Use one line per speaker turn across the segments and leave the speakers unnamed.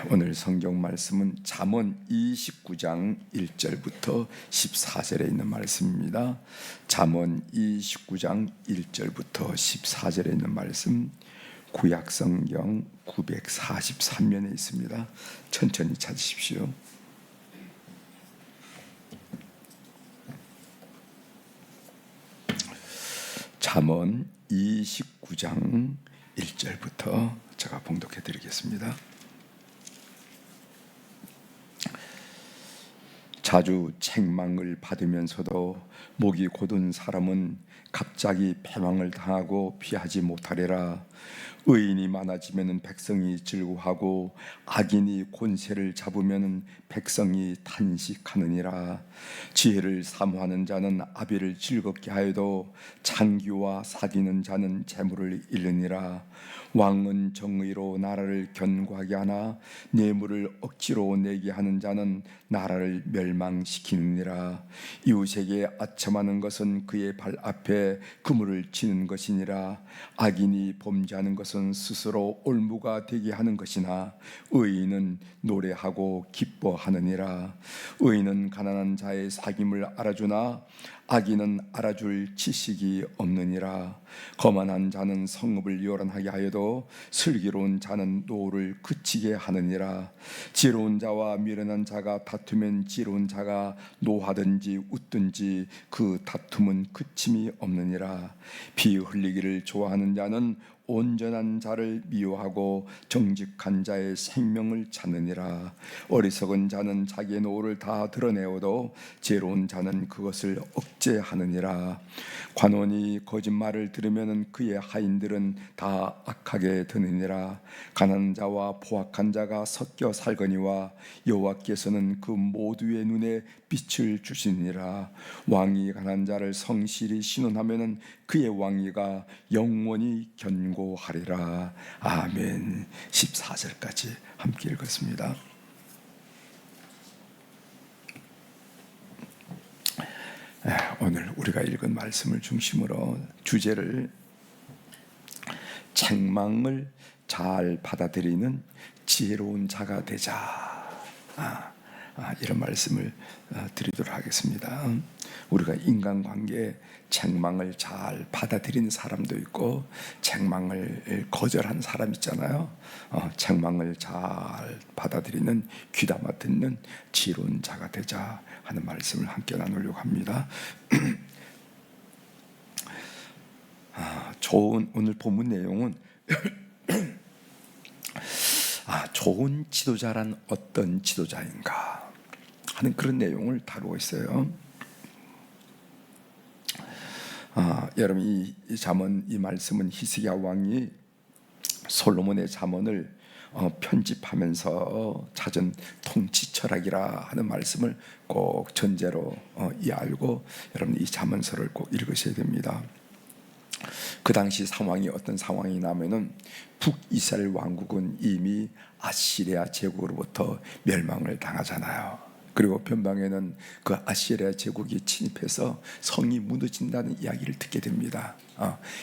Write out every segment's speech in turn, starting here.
오늘 성경 말씀은 잠언 29장 1절부터 14절에 있는 말씀입니다. 잠언 29장 1절부터 14절에 있는 말씀, 구약 성경 943면에 있습니다. 천천히 찾으십시오. 잠언 29장 1절부터 제가 봉독해 드리겠습니다. 자주 책망을 받으면서도 목이 곧은 사람은 갑자기 패망을 당하고 피하지 못하리라. 의인이 많아지면 백성이 즐거워하고 악인이 권세를 잡으면 백성이 탄식하느니라. 지혜를 사모하는 자는 아비를 즐겁게 하여도 창기와 사귀는 자는 재물을 잃느니라. 왕은 정의로 나라를 견고하게 하나 뇌물을 억지로 내게 하는 자는 나라를 멸망시키느니라. 이웃에게 아첨하는 것은 그의 발 앞에 그물을 치는 것이니라. 악인이 범죄하는 것은 스스로 올무가 되게 하는 것이나 의인은 노래하고 기뻐하느니라. 의인은 가난한 자의 사귐을 알아주나 악인은 알아줄 지식이 없느니라. 거만한 자는 성읍을 요란하게 하여도 슬기로운 자는 노를 그치게 하느니라. 지혜로운 자와 미련한 자가 다투면 지혜로운 자가 노하든지 웃든지 그 다툼은 그침이 없느니라. 피 흘리기를 좋아하는 자는 온전한 자를 미워하고 정직한 자의 생명을 찾느니라. 어리석은 자는 자기의 노를 다 드러내어도 지혜로운 자는 그것을 억제하느니라. 관원이 거짓말을 들으면 그의 하인들은 다 악하게 드느니라. 가난한 자와 포악한 자가 섞여 살거니와 여호와께서는 그 모두의 눈에 빛을 주시니라. 왕이 가난한 자를 성실히 신원하면 그의 왕위가 영원히 견고하리라. 아멘. 14절까지 함께 읽었습니다. 오늘 우리가 읽은 말씀을 중심으로 주제를 책망을 잘 받아들이는 지혜로운 자가 되자, 이런 말씀을 드리도록 하겠습니다. 우리가 인간관계에 책망을 잘 받아들이는 사람도 있고 책망을 거절하는 사람 있잖아요. 책망을 잘 받아들이는, 귀담아 듣는 지혜로운 자가 되자 하는 말씀을 함께 나누려고 합니다. 오늘 본문 내용은 좋은 지도자란 어떤 지도자인가 하는 그런 내용을 다루고 있어요. 여러분, 이 잠언, 이 말씀은 히스기야 왕이 솔로몬의 잠언을 편집하면서 찾은 통치 철학이라 하는 말씀을 꼭 전제로 알고 여러분 이 잠언서를 꼭 읽으셔야 됩니다. 그 당시 상황이 어떤 상황이냐면은 북이스라엘 왕국은 이미 아시리아 제국으로부터 멸망을 당하잖아요. 그리고 변방에는 그 아시리아 제국이 침입해서 성이 무너진다는 이야기를 듣게 됩니다.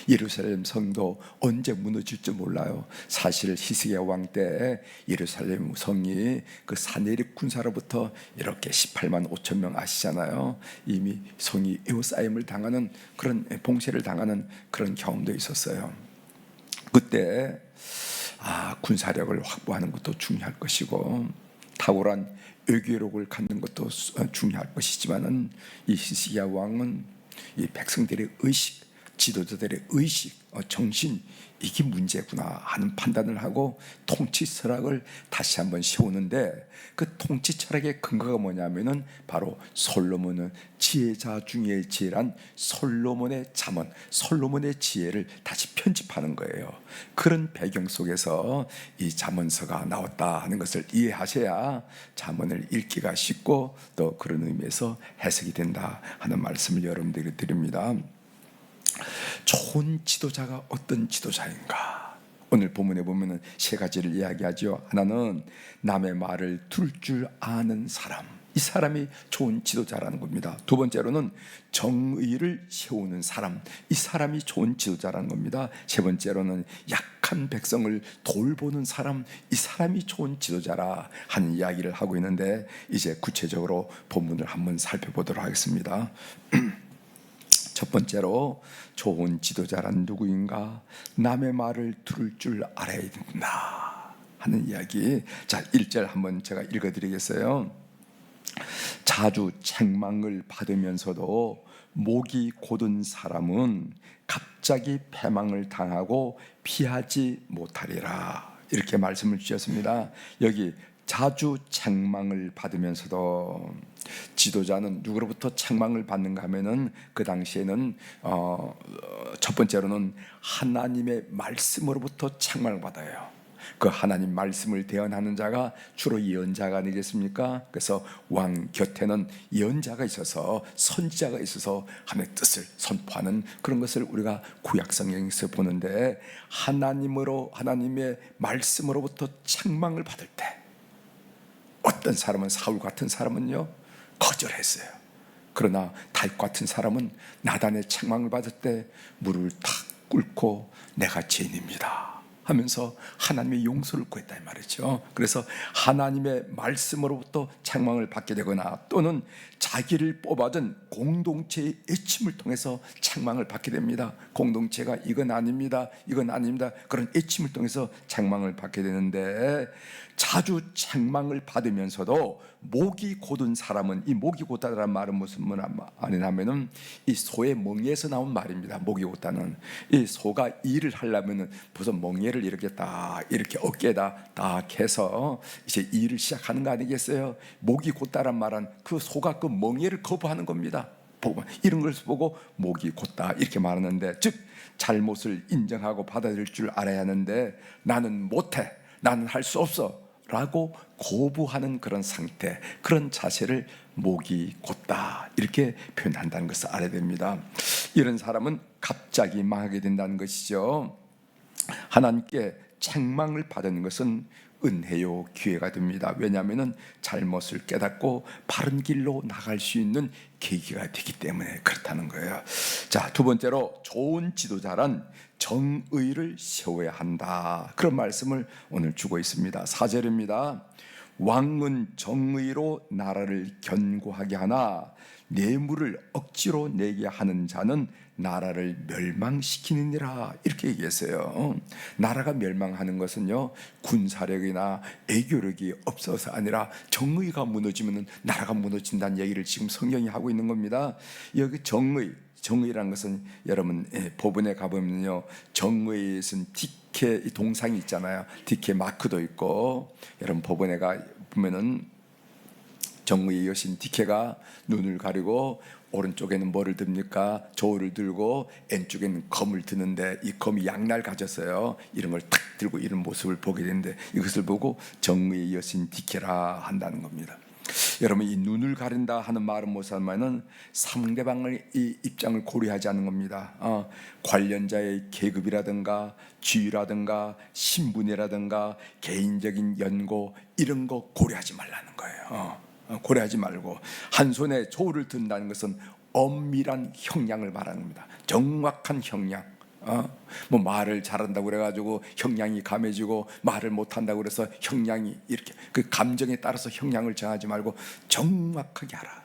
예루살렘 성도 언제 무너질지 몰라요. 사실 히스기야 왕 때 예루살렘 성이 그 사내립 군사로부터 이렇게 18만 5천 명 아시잖아요. 이미 성이 에워싸임을 당하는 그런 봉쇄를 당하는 그런 경험도 있었어요. 그때 군사력을 확보하는 것도 중요할 것이고 탁월한 외교력을 갖는 것도 중요할 것이지만은 이 히스기야 왕은 이 백성들의 의식, 지도자들의 의식, 정신, 이게 문제구나 하는 판단을 하고 통치 철학을 다시 한번 세우는데, 그 통치 철학의 근거가 뭐냐면은 바로 솔로몬은 지혜자 중에 지혜란 솔로몬의 잠언, 솔로몬의 지혜를 다시 편집하는 거예요. 그런 배경 속에서 이 잠언서가 나왔다 하는 것을 이해하셔야 잠언을 읽기가 쉽고 또 그런 의미에서 해석이 된다 하는 말씀을 여러분들에게 드립니다. 좋은 지도자가 어떤 지도자인가? 오늘 본문에 보면은 세 가지를 이야기하죠. 하나는 남의 말을 들을 줄 아는 사람, 이 사람이 좋은 지도자라는 겁니다. 두 번째로는 정의를 세우는 사람, 이 사람이 좋은 지도자라는 겁니다. 세 번째로는 약한 악한 백성을 돌보는 사람, 이 사람이 좋은 지도자라 하는 이야기를 하고 있는데, 이제 구체적으로 본문을 한번 살펴보도록 하겠습니다. 첫 번째로, 좋은 지도자란 누구인가? 남의 말을 들을 줄 알아야 된다 하는 이야기. 자, 1절 한번 제가 읽어드리겠어요. 자주 책망을 받으면서도 목이 곧은 사람은 갑자기 패망을 당하고 피하지 못하리라, 이렇게 말씀을 주셨습니다. 여기 자주 책망을 받으면서도, 지도자는 누구로부터 책망을 받는가 하면은 그 당시에는 첫 번째로는 하나님의 말씀으로부터 책망을 받아요. 그 하나님 말씀을 대언하는 자가 주로 예언자가 아니겠습니까? 그래서 왕 곁에는 예언자가 있어서, 선지자가 있어서 하나님의 뜻을 선포하는 그런 것을 우리가 구약 성경에서 보는데, 하나님의 말씀으로부터 책망을 받을 때, 어떤 사람은, 사울 같은 사람은요 거절했어요. 그러나 다윗 같은 사람은 나단의 책망을 받을 때 무릎을 탁 꿇고 내가 죄인입니다 하면서 하나님의 용서를 구했다 이 말이죠. 그래서 하나님의 말씀으로부터 책망을 받게 되거나, 또는 자기를 뽑아준 공동체의 애침을 통해서 책망을 받게 됩니다. 공동체가 이건 아닙니다, 이건 아닙니다, 그런 애침을 통해서 책망을 받게 되는데, 자주 책망을 받으면서도 목이 곧은 사람은, 이 목이 곧다라는 말은 무슨 말이냐면은 이 소의 멍에에서 나온 말입니다. 목이 곧다는, 이 소가 일을 하려면은 무슨 멍에를 이렇게 딱 이렇게 어깨에다 딱 해서 이제 일을 시작하는 거 아니겠어요? 목이 곧다란 말은 그 소가 그 멍에를 거부하는 겁니다. 이런 걸 보고 목이 곧다 이렇게 말하는데, 즉 잘못을 인정하고 받아들일 줄 알아야 하는데, 나는 못해, 나는 할 수 없어 라고 거부하는 그런 상태, 그런 자세를 목이 곧다 이렇게 표현한다는 것을 알아야 됩니다. 이런 사람은 갑자기 망하게 된다는 것이죠. 하나님께 책망을 받는 것은 은혜요 기회가 됩니다. 왜냐하면 잘못을 깨닫고 바른 길로 나갈 수 있는 계기가 되기 때문에 그렇다는 거예요. 자, 두 번째로, 좋은 지도자란 정의를 세워야 한다, 그런 말씀을 오늘 주고 있습니다. 4절입니다. 왕은 정의로 나라를 견고하게 하나 뇌물을 억지로 내게 하는 자는 나라를 멸망시키느니라, 이렇게 얘기했어요. 나라가 멸망하는 것은요 군사력이나 애교력이 없어서 아니라 정의가 무너지면 나라가 무너진다는 얘기를 지금 성경이 하고 있는 겁니다. 여기 정의라는 것은, 여러분 법원에 가보면요 정의에서는 디케 동상이 있잖아요. 디케 마크도 있고, 여러분 법원에 가 보면은 정의의 여신 디케가 눈을 가리고 오른쪽에는 뭐를 듭니까? 저울을 들고 왼쪽에는 검을 드는데, 이 검이 양날 가졌어요. 이런 걸 탁 들고 이런 모습을 보게 되는데, 이것을 보고 정의의 여신 디케라 한다는 겁니다. 여러분, 이 눈을 가린다 하는 말은 무엇이냐면 상대방의 이 입장을 고려하지 않는 겁니다. 관련자의 계급이라든가 지위라든가 신분이라든가 개인적인 연고, 이런 거 고려하지 말라는 거예요. 고려하지 말고, 한 손에 저울을 든다는 것은 엄밀한 형량을 말하는 겁니다. 정확한 형량. 뭐 말을 잘한다고 그래가지고 형량이 감해지고, 말을 못한다고 그래서 형량이 이렇게, 그 감정에 따라서 형량을 정하지 말고 정확하게 하라.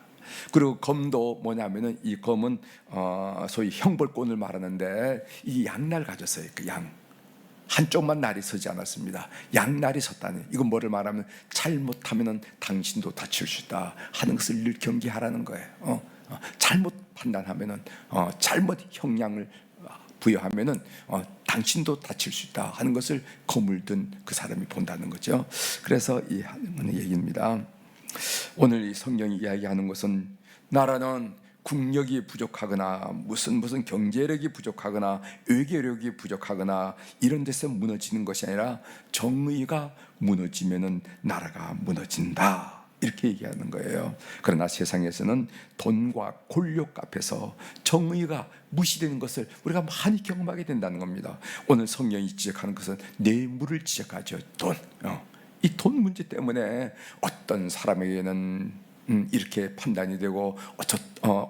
그리고 검도 뭐냐면은, 이 검은 소위 형벌권을 말하는데, 이 양날 가졌어요. 그 양 한쪽만 날이 서지 않았습니다. 양날이 섰다니, 이건 뭐를 말하면, 잘못하면은 당신도 다칠 수 있다 하는 것을 늘 경계하라는 거예요. 잘못 판단하면은, 잘못 형량을 부여하면은 당신도 다칠 수 있다 하는 것을 검을 든 그 사람이 본다는 거죠. 그래서 이 하는 얘기입니다. 오늘 이 성경이 이야기하는 것은, 나라는 국력이 부족하거나 무슨 경제력이 부족하거나 외교력이 부족하거나 이런 데서 무너지는 것이 아니라, 정의가 무너지면은 나라가 무너진다, 이렇게 얘기하는 거예요. 그러나 세상에서는 돈과 권력 앞에서 정의가 무시되는 것을 우리가 많이 경험하게 된다는 겁니다. 오늘 성경이 지적하는 것은 뇌물을 지적하죠. 돈. 이 돈 문제 때문에 어떤 사람에게는 이렇게 판단이 되고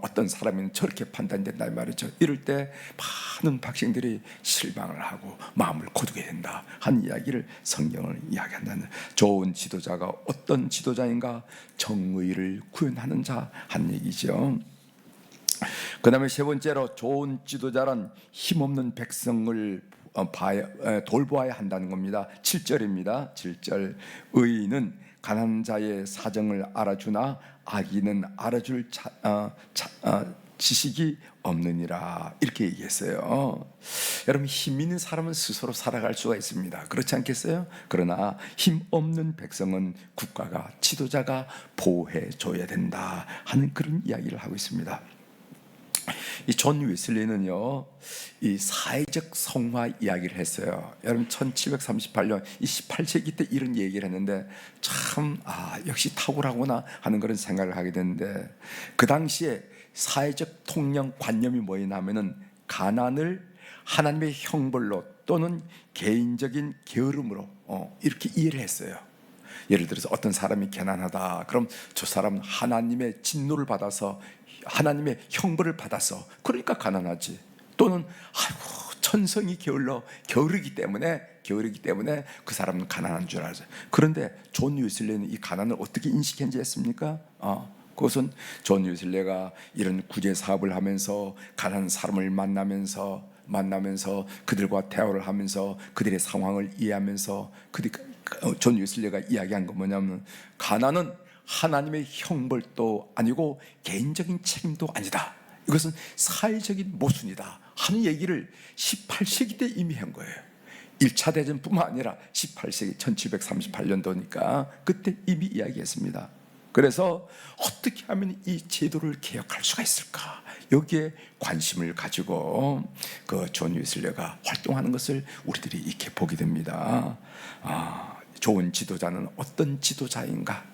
어떤 사람은 저렇게 판단이 된다 이 말이죠. 이럴 때 많은 백성들이 실망을 하고 마음을 고두게 된다 하는 이야기를 성경을 이야기한다는, 좋은 지도자가 어떤 지도자인가? 정의를 구현하는 자 하는 얘기죠. 그 다음에 세 번째로 좋은 지도자란 힘없는 백성을 돌보아야 한다는 겁니다. 7절입니다. 7절, 의인은 가난한 자의 사정을 알아주나 악인은 알아줄 지식이 없느니라, 이렇게 얘기했어요. 여러분, 힘 있는 사람은 스스로 살아갈 수가 있습니다. 그렇지 않겠어요? 그러나 힘 없는 백성은 국가가, 지도자가 보호해 줘야 된다 하는 그런 이야기를 하고 있습니다. 이 존 웨슬리는요, 이 사회적 성화 이야기를 했어요. 여러분, 1738년 이 18세기 때 이런 얘기를 했는데 참 역시 탁월하구나 하는 그런 생각을 하게 되는데, 그 당시에 사회적 통념 관념이 뭐였냐면은 가난을 하나님의 형벌로 또는 개인적인 게으름으로 이렇게 이해를 했어요. 예를 들어서 어떤 사람이 가난하다, 그럼 저 사람은 하나님의 진노를 받아서, 하나님의 형벌을 받아서 그러니까 가난하지. 또는 천성이 게으르기 때문에 그 사람은 가난한 줄 알아요. 그런데 존 웨슬리는 이 가난을 어떻게 인식했는지 했습니까? 그것은 존 웨슬리가 이런 구제 사업을 하면서 가난한 사람을 만나면서 그들과 대화를 하면서 그들의 상황을 이해하면서 존 웨슬리가 이야기한 건 뭐냐면, 가난은 하나님의 형벌도 아니고 개인적인 책임도 아니다. 이것은 사회적인 모순이다 하는 얘기를 18세기 때 이미 한 거예요. 1차 대전뿐만 아니라 18세기 1738년도니까 그때 이미 이야기했습니다. 그래서 어떻게 하면 이 제도를 개혁할 수가 있을까? 여기에 관심을 가지고 그 존 웨슬리가 활동하는 것을 우리들이 이렇게 보게 됩니다. 좋은 지도자는 어떤 지도자인가?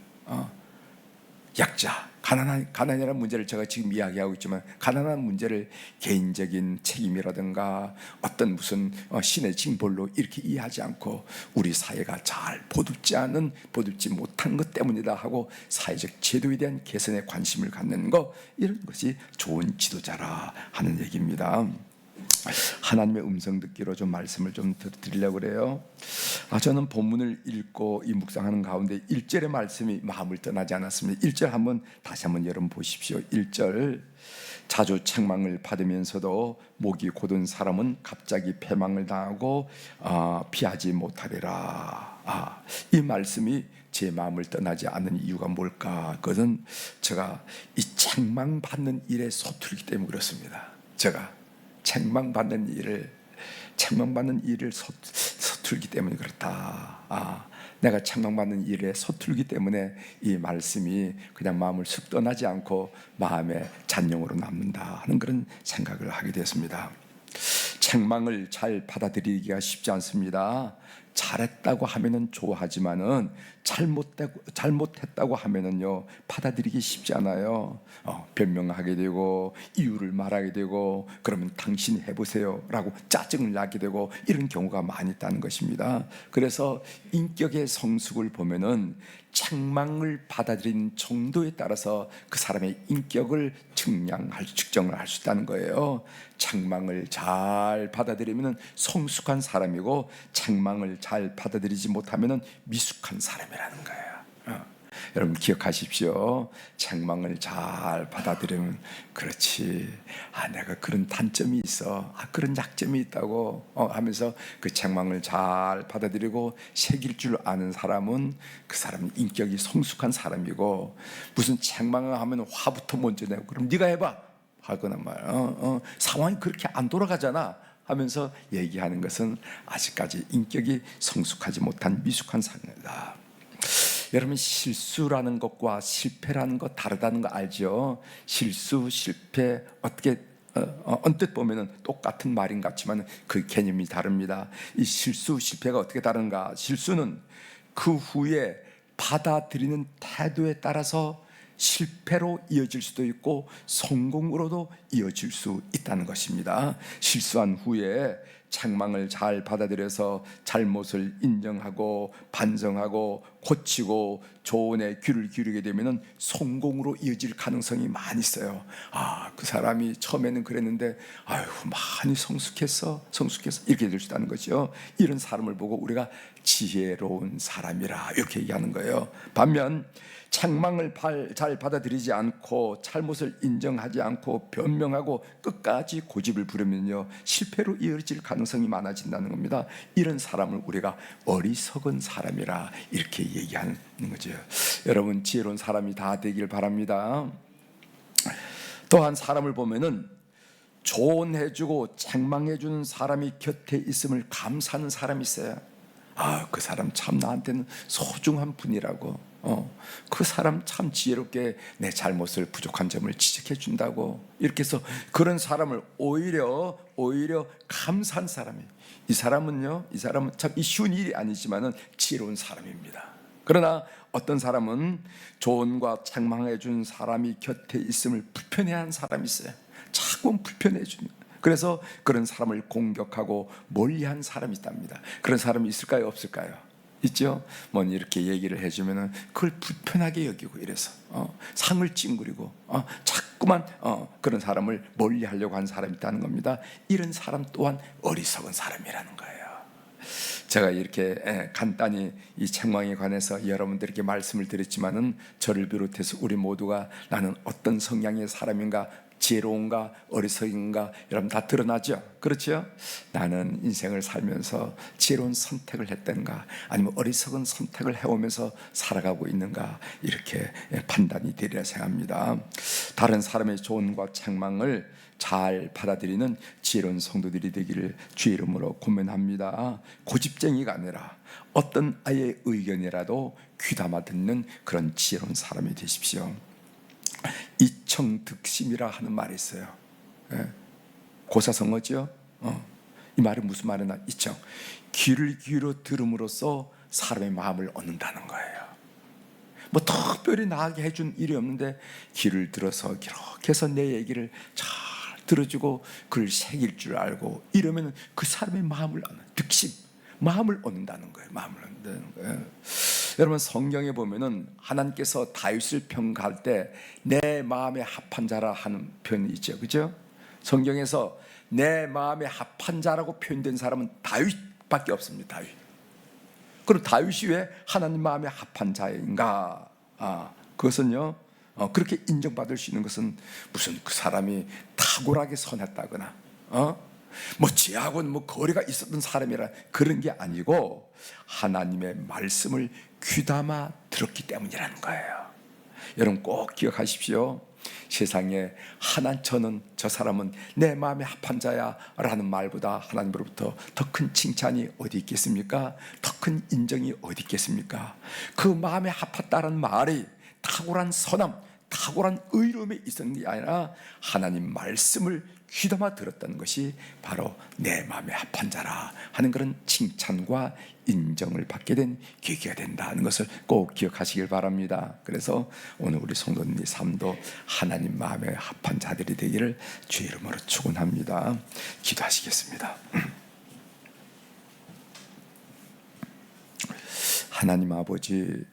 약자, 가난이라는 문제를 제가 지금 이야기하고 있지만, 가난한 문제를 개인적인 책임이라든가 어떤 무슨 신의 징벌로 이렇게 이해하지 않고, 우리 사회가 잘 보듬지 못한 것 때문이다 하고 사회적 제도에 대한 개선에 관심을 갖는 것, 이런 것이 좋은 지도자라 하는 얘기입니다. 하나님의 음성 듣기로 좀 말씀을 좀 드리려고 그래요. 저는 본문을 읽고 이 묵상하는 가운데 1절의 말씀이 마음을 떠나지 않았습니다. 1절 다시 한번 여러분 보십시오. 1절, 자주 책망을 받으면서도 목이 곧은 사람은 갑자기 패망을 당하고 피하지 못하리라. 이 말씀이 제 마음을 떠나지 않는 이유가 뭘까? 그것은 제가 이 책망받는 일에 서투르기 때문에 그렇습니다. 제가 책망받는 일을 서툴기 때문에 그렇다. 내가 책망받는 일에 서툴기 때문에 이 말씀이 그냥 마음을 쑥 떠나지 않고 마음의 잔영으로 남는다 하는 그런 생각을 하게 되었습니다. 책망을 잘 받아들이기가 쉽지 않습니다. 잘했다고 하면은 좋아하지만은 잘못했다고 하면은요, 받아들이기 쉽지 않아요. 변명하게 되고 이유를 말하게 되고, 그러면 당신 해보세요라고 짜증을 나게 되고, 이런 경우가 많이 있다는 것입니다. 그래서 인격의 성숙을 보면은 책망을 받아들이는 정도에 따라서 그 사람의 인격을 측정을 할 수 있다는 거예요. 책망을 잘 받아들이면 성숙한 사람이고, 책망을 잘 받아들이지 못하면 미숙한 사람이라는 거예요. 여러분 기억하십시오. 책망을 잘 받아들이면, 그렇지, 내가 그런 단점이 있어, 그런 약점이 있다고 하면서 그 책망을 잘 받아들이고 새길 줄 아는 사람은 그 사람은 인격이 성숙한 사람이고, 무슨 책망을 하면 화부터 먼저 내고, 그럼 네가 해봐 하거나 말이야. 상황이 그렇게 안 돌아가잖아 하면서 얘기하는 것은 아직까지 인격이 성숙하지 못한 미숙한 사람이다. 여러분, 실수라는 것과 실패라는 것 다르다는 거 알죠? 실수, 실패, 어떻게 언뜻 보면은 똑같은 말인 것 같지만 그 개념이 다릅니다. 이 실수, 실패가 어떻게 다른가? 실수는 그 후에 받아들이는 태도에 따라서 실패로 이어질 수도 있고 성공으로도 이어질 수 있다는 것입니다. 실수한 후에 책망을 잘 받아들여서 잘못을 인정하고 반성하고 고치고 조언에 귀를 기울이게 되면 성공으로 이어질 가능성이 많이 있어요. 그 사람이 처음에는 그랬는데 아유 많이 성숙했어 이렇게 될 수 있다는 거죠. 이런 사람을 보고 우리가 지혜로운 사람이라 이렇게 얘기하는 거예요. 반면 책망을 잘 받아들이지 않고 잘못을 인정하지 않고 변명하고 끝까지 고집을 부리면요 실패로 이어질 가능성이 많아진다는 겁니다. 이런 사람을 우리가 어리석은 사람이라 이렇게 얘기하는 거죠. 여러분 지혜로운 사람이 다 되길 바랍니다. 또한 사람을 보면은 조언해주고 책망해주는 사람이 곁에 있음을 감사하는 사람이 있어요. 그 사람 참 나한테는 소중한 분이라고. 그 사람 참 지혜롭게 내 잘못을 부족한 점을 지적해 준다고. 이렇게 해서 그런 사람을 오히려 감사한 사람이 이 사람은 참 쉬운 일이 아니지만은 지혜로운 사람입니다. 그러나 어떤 사람은 조언과 책망해 준 사람이 곁에 있음을 불편해하는 사람이 있어요. 자꾸 불편해 주는. 그래서 그런 사람을 공격하고 멀리한 사람이 있답니다. 그런 사람이 있을까요, 없을까요? 있죠. 뭐 이렇게 얘기를 해주면은 그걸 불편하게 여기고 이래서 상을 찡그리고 자꾸만 그런 사람을 멀리하려고 하는 사람이 있다는 겁니다. 이런 사람 또한 어리석은 사람이라는 거예요. 제가 이렇게 간단히 이 책망에 관해서 여러분들에게 말씀을 드렸지만은 저를 비롯해서 우리 모두가 나는 어떤 성향의 사람인가, 지혜로운가 어리석인가 여러분 다 드러나죠. 그렇죠? 나는 인생을 살면서 지혜로운 선택을 했던가 아니면 어리석은 선택을 해오면서 살아가고 있는가 이렇게 판단이 되리라 생각합니다. 다른 사람의 조언과 책망을 잘 받아들이는 지혜로운 성도들이 되기를 주의 이름으로 고면합니다. 고집쟁이가 아니라 어떤 아이의 의견이라도 귀담아 듣는 그런 지혜로운 사람이 되십시오. 이청득심이라 하는 말이 있어요. 고사성어죠. 이 말이 무슨 말이나 이청 귀를 기울여 들음으로써 사람의 마음을 얻는다는 거예요. 뭐 특별히 나에게 해준 일이 없는데 귀를 들어서 이렇게 해서 내 얘기를 잘 들어주고 그를 새길 줄 알고 이러면 그 사람의 마음을 얻는 득심, 마음을 얻는다는 거예요. 마음을 얻는다는 거예요. 여러분 성경에 보면은 하나님께서 다윗을 평가할 때 내 마음에 합한 자라 하는 표현이 있죠. 그죠? 성경에서 내 마음에 합한 자라고 표현된 사람은 다윗밖에 없습니다. 다윗. 그럼 다윗이 왜 하나님 마음에 합한 자인가? 그것은요 그렇게 인정받을 수 있는 것은 무슨 그 사람이 탁월하게 선했다거나 뭐 지하고는 뭐 거리가 있었던 사람이라 그런 게 아니고 하나님의 말씀을 귀담아 들었기 때문이라는 거예요. 여러분 꼭 기억하십시오. 세상에 저는 저 사람은 내 마음에 합한 자야 라는 말보다 하나님으로부터 더 큰 칭찬이 어디 있겠습니까? 더 큰 인정이 어디 있겠습니까? 그 마음에 합했다는 말이 탁월한 선함, 탁월한 의로움에 있었는 게 아니라 하나님 말씀을 귀담아 들었다는 것이 바로 내 마음에 합한 자라 하는 그런 칭찬과 인정을 받게 된 계기가 된다는 것을 꼭 기억하시길 바랍니다. 그래서 오늘 우리 성도님의 삶도 하나님 마음에 합한 자들이 되기를 주의 이름으로 축원합니다. 기도하시겠습니다. 하나님 아버지,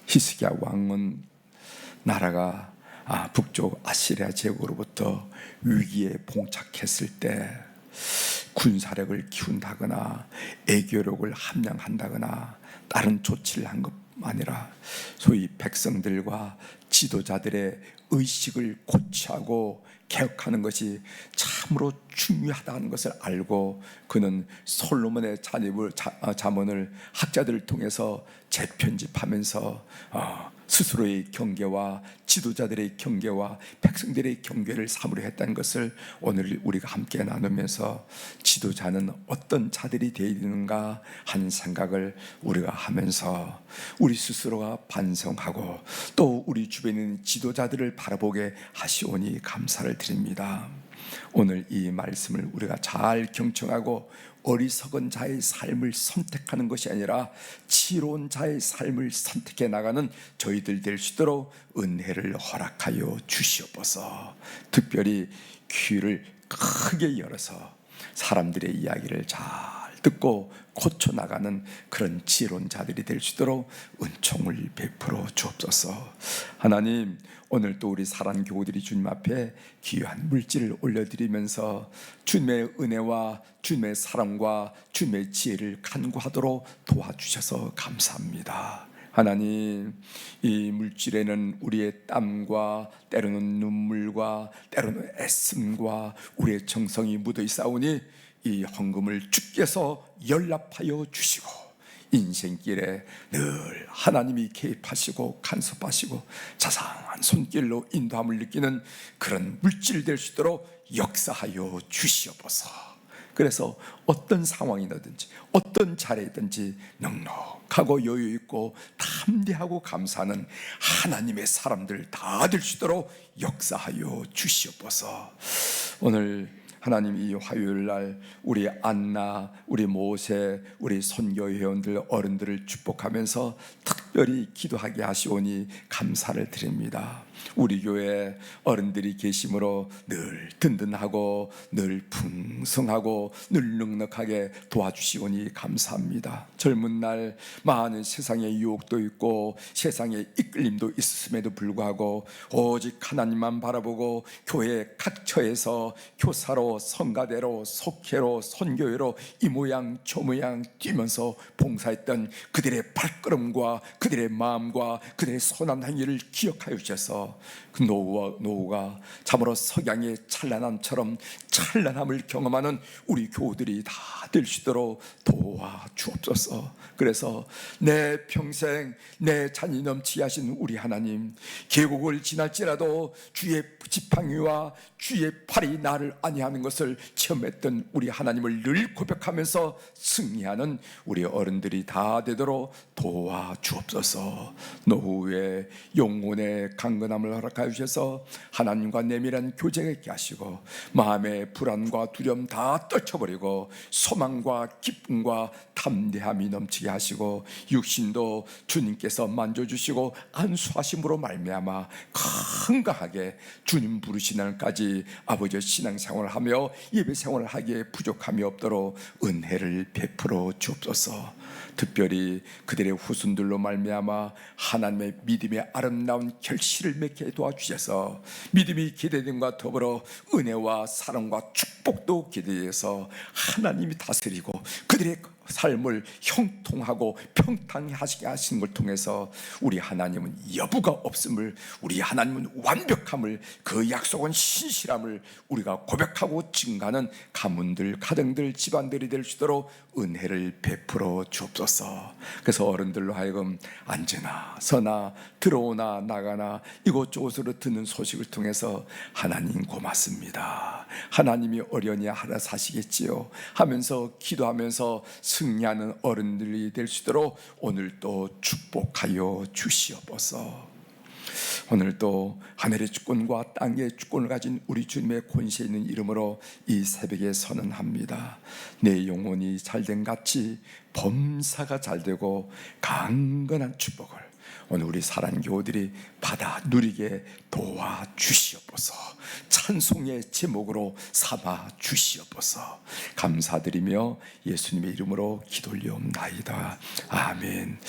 히스기야 왕은 나라가 북쪽 아시리아 제국으로부터 위기에 봉착했을 때 군사력을 키운다거나 애교력을 함량한다거나 다른 조치를 한 것 아니라 소위 백성들과 지도자들의 의식을 고취하고 개혁하는 것이 참으로 중요하다는 것을 알고 그는 솔로몬의 잠언을 학자들을 통해서 재편집하면서 스스로의 경계와 지도자들의 경계와 백성들의 경계를 삼으려 했다는 것을 오늘 우리가 함께 나누면서 지도자는 어떤 자들이 되어야 되는가 하는 생각을 우리가 하면서 우리 스스로가 반성하고 또 우리 주변에 있는 지도자들을 바라보게 하시오니 감사를 드립니다. 오늘 이 말씀을 우리가 잘 경청하고 어리석은 자의 삶을 선택하는 것이 아니라 지혜로운 자의 삶을 선택해 나가는 저희들 될 수 있도록 은혜를 허락하여 주시옵소서. 특별히 귀를 크게 열어서 사람들의 이야기를 잘 듣고 고쳐나가는 그런 지혜로운 자들이 될 수 있도록 은총을 베풀어 주옵소서. 하나님, 오늘 또 우리 사랑 교우들이 주님 앞에 귀한 물질을 올려드리면서 주님의 은혜와 주님의 사랑과 주님의 지혜를 간구하도록 도와주셔서 감사합니다. 하나님, 이 물질에는 우리의 땀과 때로는 눈물과 때로는 애씀과 우리의 정성이 묻어 있사오니 이 헌금을 주께서 연락하여 주시고 인생길에 늘 하나님이 개입하시고 간섭하시고 자상한 손길로 인도함을 느끼는 그런 물질 될 수 있도록 역사하여 주시옵소서. 그래서 어떤 상황이든지 어떤 자리든지 넉넉하고 여유 있고 담대하고 감사하는 하나님의 사람들 다 될 수 있도록 역사하여 주시옵소서. 오늘 하나님, 이 화요일 날 우리 안나, 우리 모세, 우리 선교 회원들 어른들을 축복하면서 특별히 기도하게 하시오니 감사를 드립니다. 우리 교회 어른들이 계심으로 늘 든든하고 늘 풍성하고 늘 넉넉하게 도와주시오니 감사합니다. 젊은 날 많은 세상의 유혹도 있고 세상의 이끌림도 있음에도 불구하고 오직 하나님만 바라보고 교회 각 처에서 교사로 성가대로 속회로 선교회로 이 모양 저 모양 뛰면서 봉사했던 그들의 발걸음과 그들의 마음과 그들의 선한 행위를 기억하여 주셔서 그 노후가 참으로 석양의 찬란함처럼 찬란함을 경험하는 우리 교우들이 다 될 수 있도록 도와주옵소서. 그래서 내 평생 내 잔이 넘치게 하신 우리 하나님, 계곡을 지날지라도 주의 지팡이와 주의 팔이 나를 안위하는 것을 체험했던 우리 하나님을 늘 고백하면서 승리하는 우리 어른들이 다 되도록 도와주옵소서. 노후에 영혼의 강건함을 허락하여 주셔서 하나님과 내밀한 교제가 있게 하시고 마음의 불안과 두려움 다 떨쳐버리고 소망과 기쁨과 담대함이 넘치게 하시고 육신도 주님께서 만져주시고 안수하심으로 말미암아 건강하게 주님 부르신 날까지 아버지의 신앙생활을 하며 예배생활을 하기에 부족함이 없도록 은혜를 베풀어 주옵소서. 특별히 그들의 후손들로 말미암아 하나님의 믿음의 아름다운 결실을 맺게 도와주셔서 믿음이 기대됨과 더불어 은혜와 사랑과 축복도 기대해서 하나님이 다스리고 그들의 삶을 형통하고 평탄히 하시게 하시는 걸 통해서 우리 하나님은 여부가 없음을, 우리 하나님은 완벽함을, 그 약속은 신실함을 우리가 고백하고 증가하는 가문들, 가정들, 집안들이 될 수 있도록 은혜를 베풀어 주옵소서. 그래서 어른들로 하여금 앉으나 서나 들어오나 나가나 이곳저곳으로 듣는 소식을 통해서 하나님 고맙습니다, 하나님이 어련히 알아서 하시겠지요 하면서 기도하면서 승리하는 어른들이 될 수 있도록 오늘도 축복하여 주시옵소서. 오늘도 하늘의 주권과 땅의 주권을 가진 우리 주님의 권세 있는 이름으로 이 새벽에 선언합니다. 내 영혼이 잘된 같이 범사가 잘되고 강건한 축복을 오늘 우리 사랑 교우들이 받아 누리게 도와주시옵소서. 찬송의 제목으로 삼아 주시옵소서. 감사드리며 예수님의 이름으로 기도 올리옵나이다. 아멘.